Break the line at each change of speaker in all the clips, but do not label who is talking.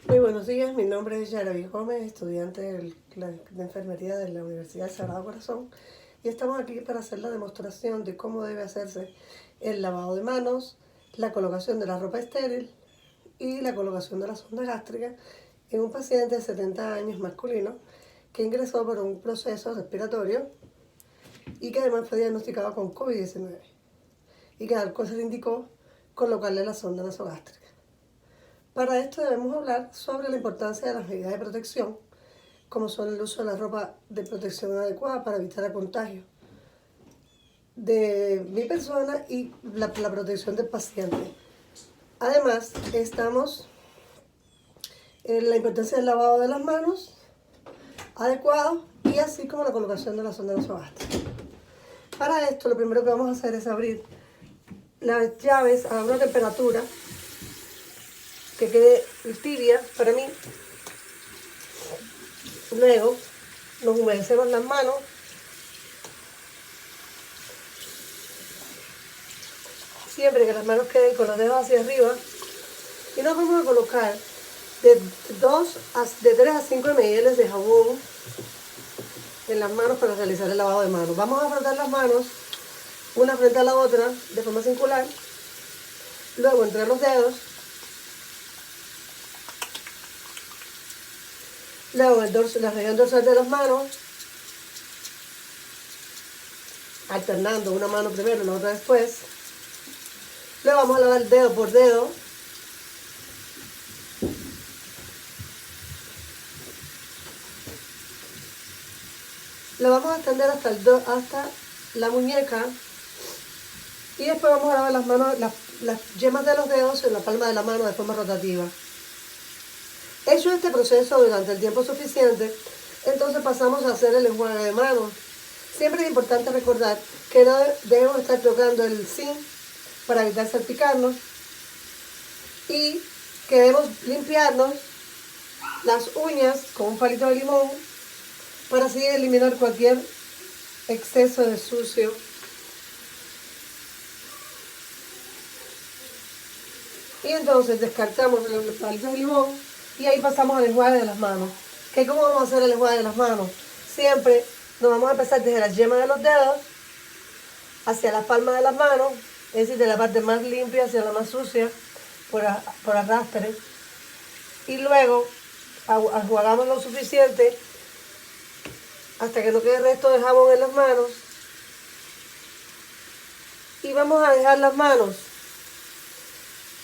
Muy buenos días, mi nombre es Yaraví Gómez, estudiante de enfermería de la Universidad del Sagrado Corazón, y estamos aquí para hacer la demostración de cómo debe hacerse el lavado de manos, la colocación de la ropa estéril y la colocación de la sonda gástrica en un paciente de 70 años masculino que ingresó por un proceso respiratorio y que además fue diagnosticado con COVID-19 y que al cual se le indicó colocarle la sonda nasogástrica. Para esto debemos hablar sobre la importancia de las medidas de protección, como son el uso de la ropa de protección adecuada para evitar el contagio de mi persona y la protección del paciente. Además, estamos en la importancia del lavado de las manos adecuado y así como la colocación de la sonda nasogástrica. Para esto, lo primero que vamos a hacer es abrir las llaves a una temperatura que quede tibia para mí. Luego nos humedecemos las manos siempre que las manos queden con los dedos hacia arriba y nos vamos a colocar de 3 a 5 ml de jabón en las manos para realizar el lavado de manos. Vamos a frotar las manos una frente a la otra de forma circular, luego entre los dedos, luego la región dorsal de las manos, alternando una mano primero y la otra después. Luego vamos a lavar dedo por dedo. Lo vamos a extender hasta la muñeca y después vamos a lavar las manos, las yemas de los dedos en la palma de la mano de forma rotativa. Hecho este proceso durante el tiempo suficiente, entonces pasamos a hacer el enjuague de manos. Siempre es importante recordar que no debemos estar tocando el zinc para evitar salpicarnos y que debemos limpiarnos las uñas con un palito de limón para así eliminar cualquier exceso de sucio. Y entonces descartamos los palitos de limón y ahí pasamos al enjuague de las manos. ¿Cómo vamos a hacer el enjuague de las manos? Siempre nos vamos a empezar desde las yemas de los dedos hacia la palma de las manos, es decir, de la parte más limpia hacia la más sucia, por arrastre. Y luego enjuagamos lo suficiente hasta que no quede resto de jabón en las manos. Y vamos a dejar las manos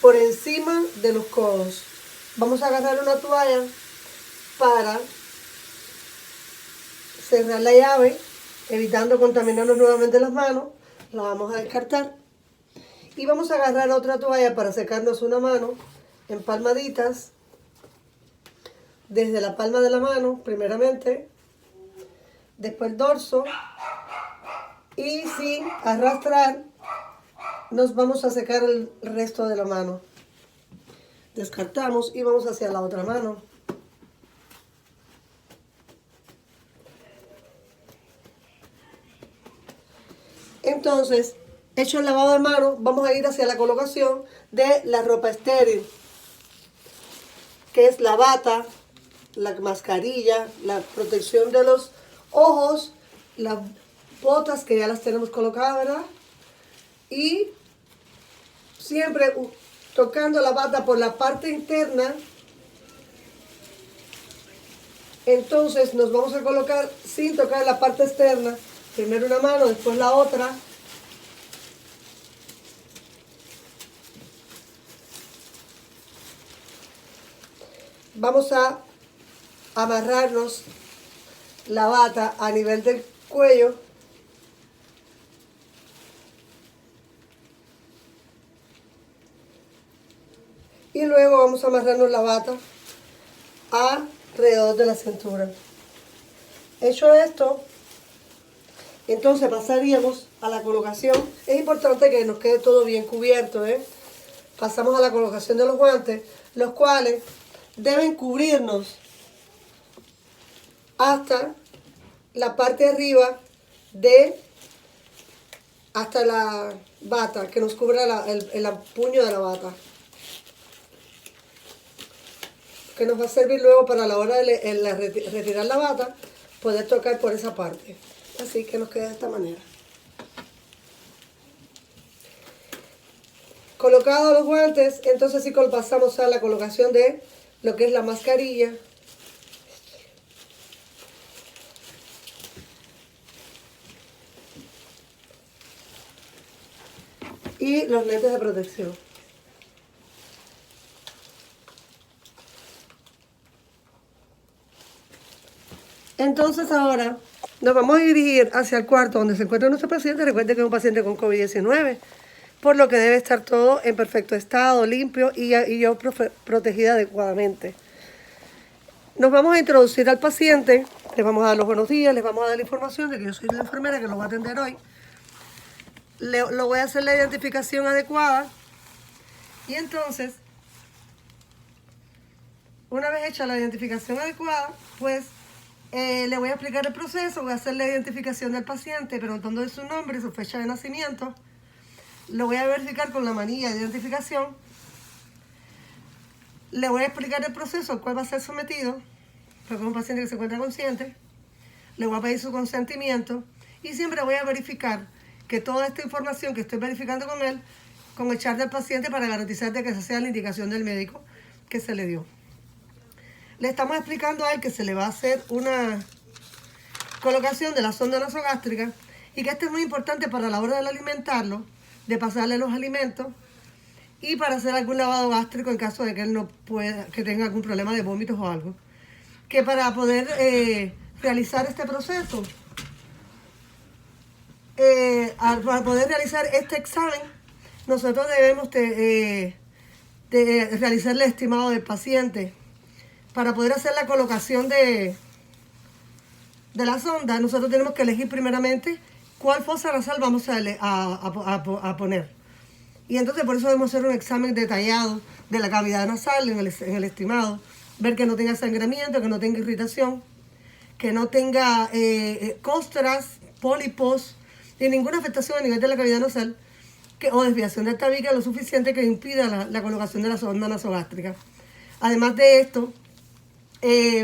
por encima de los codos. Vamos a agarrar una toalla para cerrar la llave, evitando contaminarnos nuevamente las manos. La vamos a descartar. Y vamos a agarrar otra toalla para secarnos una mano en palmaditas, desde la palma de la mano, primeramente, después el dorso, y sin arrastrar, nos vamos a secar el resto de la mano. Descartamos y vamos hacia la otra mano. Entonces, hecho el lavado de manos, vamos a ir hacia la colocación de la ropa estéril, que es la bata, la mascarilla, la protección de los ojos, las botas que ya las tenemos colocadas, ¿verdad? Y siempre tocando la bata por la parte interna. Entonces nos vamos a colocar sin tocar la parte externa, primero una mano, después la otra. Vamos a amarrarnos la bata a nivel del cuello. Y luego vamos a amarrarnos la bata alrededor de la cintura. Hecho esto, entonces pasaríamos a la colocación. Es importante que nos quede todo bien cubierto, ¿eh? Pasamos a la colocación de los guantes, los cuales deben cubrirnos hasta la parte de arriba hasta la bata, que nos cubra el puño de la bata. que nos va a servir luego para la hora de retirar la bata, poder tocar por esa parte. Así que nos queda de esta manera. Colocados los guantes, entonces sí pasamos a la colocación de lo que es la mascarilla. Y los lentes de protección. Entonces ahora nos vamos a dirigir hacia el cuarto donde se encuentra nuestro paciente. Recuerden que es un paciente con COVID-19, por lo que debe estar todo en perfecto estado, limpio y yo protegida adecuadamente. Nos vamos a introducir al paciente, les vamos a dar los buenos días, les vamos a dar la información de que yo soy la enfermera que lo va a atender hoy. Lo voy a hacer la identificación adecuada y entonces, una vez hecha la identificación adecuada, pues le voy a explicar el proceso, voy a hacer la identificación del paciente, preguntándole su nombre, su fecha de nacimiento. Lo voy a verificar con la manilla de identificación. Le voy a explicar el proceso al cual va a ser sometido, porque es un paciente que se encuentra consciente. Le voy a pedir su consentimiento y siempre voy a verificar que toda esta información que estoy verificando con él, con el chart del paciente para garantizar de que esa sea la indicación del médico que se le dio. Le estamos explicando a él que se le va a hacer una colocación de la sonda nasogástrica y que esto es muy importante para la hora de alimentarlo, de pasarle los alimentos y para hacer algún lavado gástrico en caso de que él no pueda, que tenga algún problema de vómitos o algo. Que para poder realizar este proceso, para poder realizar este examen, nosotros debemos de realizar el estimado del paciente. Para poder hacer la colocación de la sonda, nosotros tenemos que elegir primeramente cuál fosa nasal vamos a poner. Y entonces por eso debemos hacer un examen detallado de la cavidad nasal en el estimado, ver que no tenga sangramiento, que no tenga irritación, que no tenga costras, pólipos, ni ninguna afectación a nivel de la cavidad nasal o desviación del tabique lo suficiente que impida la colocación de la sonda nasogástrica. Además de esto,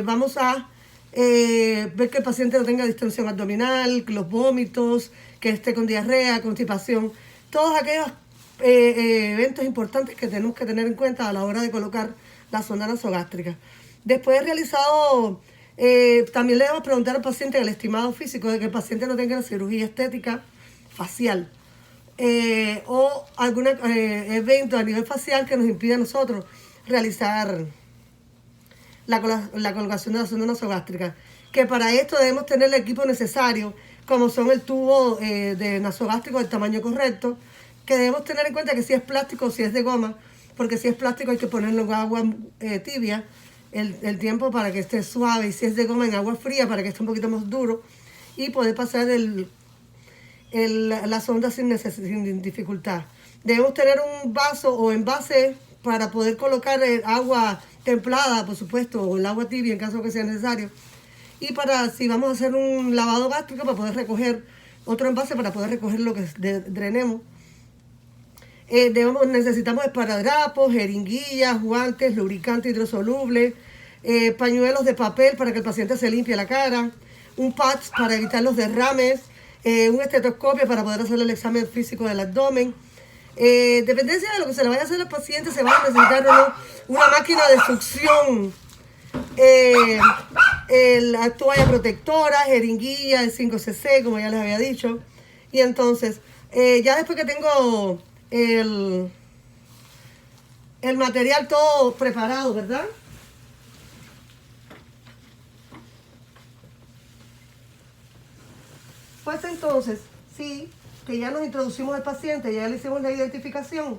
vamos a ver que el paciente no tenga distensión abdominal, los vómitos, que esté con diarrea, constipación, todos aquellos eventos importantes que tenemos que tener en cuenta a la hora de colocar la sonda nasogástrica. Después de realizado, también le debemos preguntar al paciente el estimado físico de que el paciente no tenga cirugía estética facial o algún evento a nivel facial que nos impida a nosotros realizar la colocación de la sonda nasogástrica, que para esto debemos tener el equipo necesario, como son el tubo de nasogástrico del tamaño correcto, que debemos tener en cuenta que si es plástico o si es de goma, porque si es plástico hay que ponerlo en agua tibia el tiempo para que esté suave, y si es de goma en agua fría para que esté un poquito más duro y poder pasar la sonda sin dificultad. Debemos tener un vaso o envase para poder colocar agua templada, por supuesto, o el agua tibia en caso que sea necesario. Y para, si vamos a hacer un lavado gástrico, para poder recoger otro envase, para poder recoger lo que drenemos. Necesitamos esparadrapos, jeringuillas, guantes, lubricante hidrosoluble, pañuelos de papel para que el paciente se limpie la cara, un patch para evitar los derrames, un estetoscopio para poder hacer el examen físico del abdomen. Dependencia de lo que se le vaya a hacer al paciente, se va a necesitar una máquina de succión, la toalla protectora, jeringuilla de 5 cc, como ya les había dicho. Y entonces, ya después que tengo el material todo preparado, ¿verdad? Pues entonces, sí, que ya nos introducimos al paciente, ya le hicimos la identificación,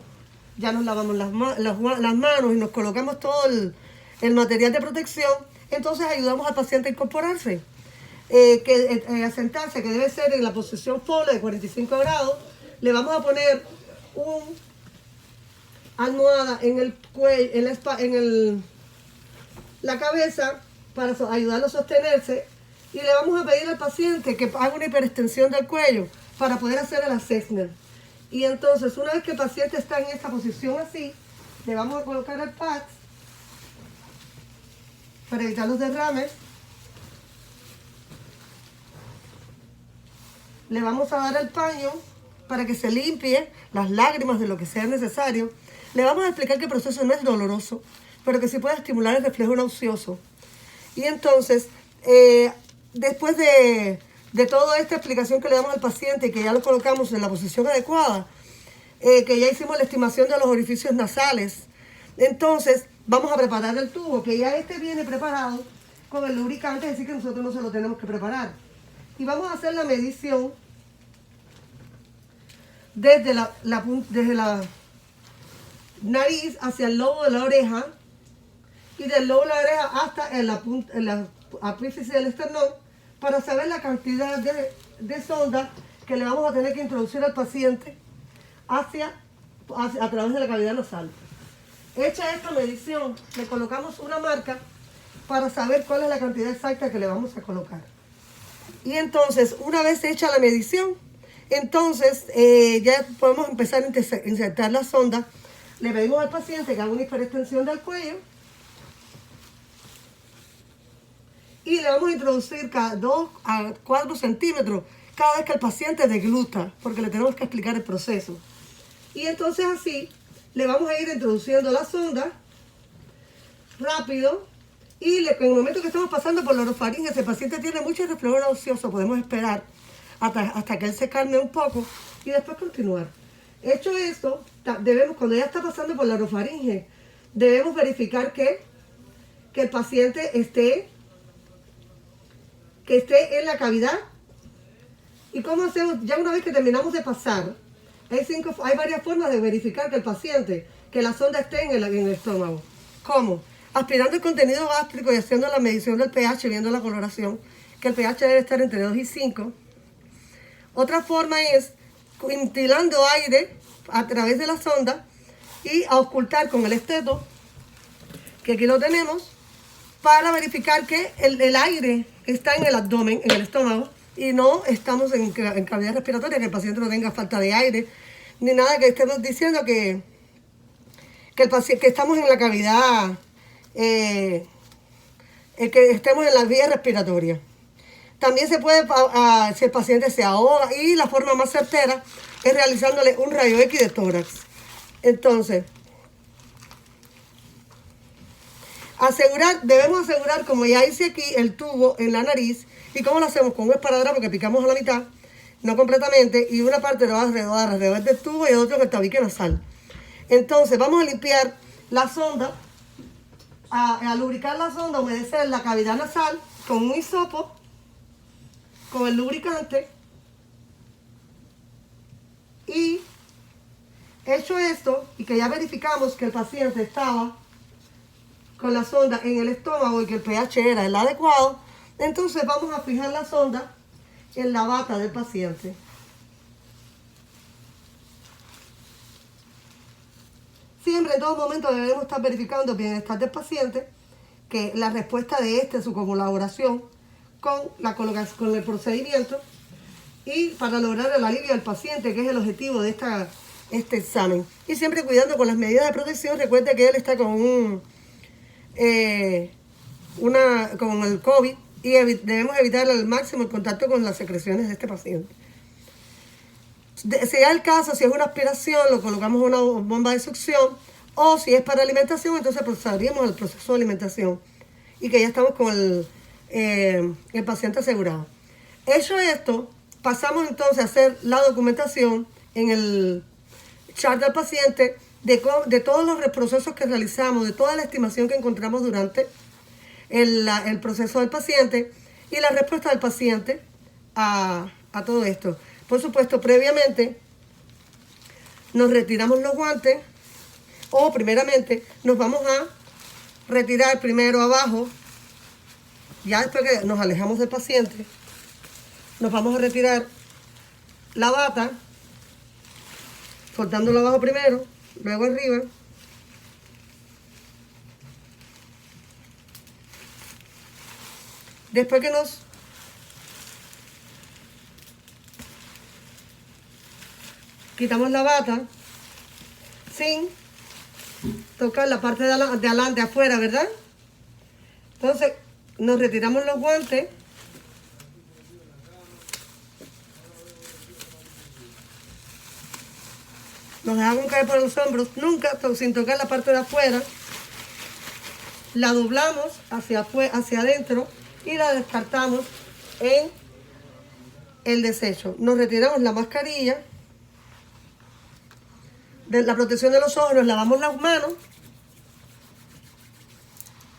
ya nos lavamos las manos y nos colocamos todo el material de protección, entonces ayudamos al paciente a incorporarse, a sentarse, que debe ser en la posición folio de 45 grados. Le vamos a poner una almohada en el cuello, en la cabeza para ayudarlo a sostenerse, y le vamos a pedir al paciente que haga una hiperextensión del cuello para poder hacer el assessment. Y entonces, una vez que el paciente está en esta posición así, le vamos a colocar el patch para evitar los derrames. Le vamos a dar el paño para que se limpie las lágrimas de lo que sea necesario. Le vamos a explicar que el proceso no es doloroso, pero que sí puede estimular el reflejo nauseoso. Y entonces, después de toda esta explicación que le damos al paciente, que ya lo colocamos en la posición adecuada, que ya hicimos la estimación de los orificios nasales, entonces vamos a preparar el tubo, que ya este viene preparado con el lubricante, es decir que nosotros no se lo tenemos que preparar. Y vamos a hacer la medición desde la nariz hacia el lobo de la oreja, y del lobo de la oreja hasta en la apífice del esternón, para saber la cantidad de sonda que le vamos a tener que introducir al paciente a través de la cavidad nasal. Hecha esta medición, le colocamos una marca para saber cuál es la cantidad exacta que le vamos a colocar. Y entonces, una vez hecha la medición, entonces ya podemos empezar a insertar la sonda. Le pedimos al paciente que haga una hiperextensión del cuello y le vamos a introducir cada 2 a 4 centímetros cada vez que el paciente degluta, porque le tenemos que explicar el proceso. Y entonces así le vamos a ir introduciendo la sonda rápido, y en el momento que estamos pasando por la orofaringe, si el paciente tiene mucho reflejo nauseoso, podemos esperar hasta que él se calme un poco y después continuar. Hecho esto, cuando ya está pasando por la orofaringe, debemos verificar que el paciente esté en la cavidad. ¿Y cómo hacemos? Ya una vez que terminamos de pasar, hay varias formas de verificar que la sonda esté en el estómago. ¿Cómo? Aspirando el contenido gástrico y haciendo la medición del pH, viendo la coloración, que el pH debe estar entre 2 y 5. Otra forma es ventilando aire a través de la sonda y auscultar con el esteto, que aquí lo tenemos, para verificar que el aire está en el abdomen, en el estómago, y no estamos en cavidad respiratoria, que el paciente no tenga falta de aire, ni nada que estemos diciendo que estamos en la cavidad, que estemos en las vías respiratorias. También se puede, si el paciente se ahoga, y la forma más certera es realizándole un rayo X de tórax. Entonces, debemos asegurar, como ya hice aquí, el tubo en la nariz. ¿Y cómo lo hacemos? Con un esparadrapo que picamos a la mitad, no completamente, y una parte lo va a rodar alrededor del tubo y otro en el tabique nasal. Entonces, vamos a limpiar la sonda, a lubricar la sonda, humedecer la cavidad nasal con un hisopo, con el lubricante. Y hecho esto, y que ya verificamos que el paciente estaba con la sonda en el estómago y que el pH era el adecuado, entonces vamos a fijar la sonda en la bata del paciente. Siempre, en todo momento, debemos estar verificando el bienestar del paciente, que la respuesta de su colaboración con el procedimiento, y para lograr el alivio del paciente, que es el objetivo de este examen. Y siempre cuidando con las medidas de protección. Recuerde que él está con con el COVID, y debemos evitar al máximo el contacto con las secreciones de este paciente. Si es el caso, si es una aspiración, lo colocamos una bomba de succión, o si es para alimentación, entonces procederíamos al proceso de alimentación, y que ya estamos con el paciente asegurado. Hecho esto, pasamos entonces a hacer la documentación en el chart del paciente de todos los procesos que realizamos, de toda la estimación que encontramos durante el proceso del paciente, y la respuesta del paciente a todo esto. Por supuesto, previamente nos retiramos los guantes, o primeramente nos vamos a retirar primero abajo. Ya después que nos alejamos del paciente, nos vamos a retirar la bata, soltándolo abajo primero, luego arriba. Después que nos quitamos la bata, sin tocar la parte de adelante, afuera, ¿verdad? Entonces, nos retiramos los guantes. Nos dejamos caer por los hombros, nunca sin tocar la parte de afuera. La doblamos hacia adentro y la descartamos en el desecho. Nos retiramos la mascarilla, de la protección de los ojos, nos lavamos las manos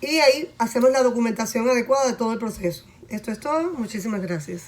y ahí hacemos la documentación adecuada de todo el proceso. Esto es todo. Muchísimas gracias.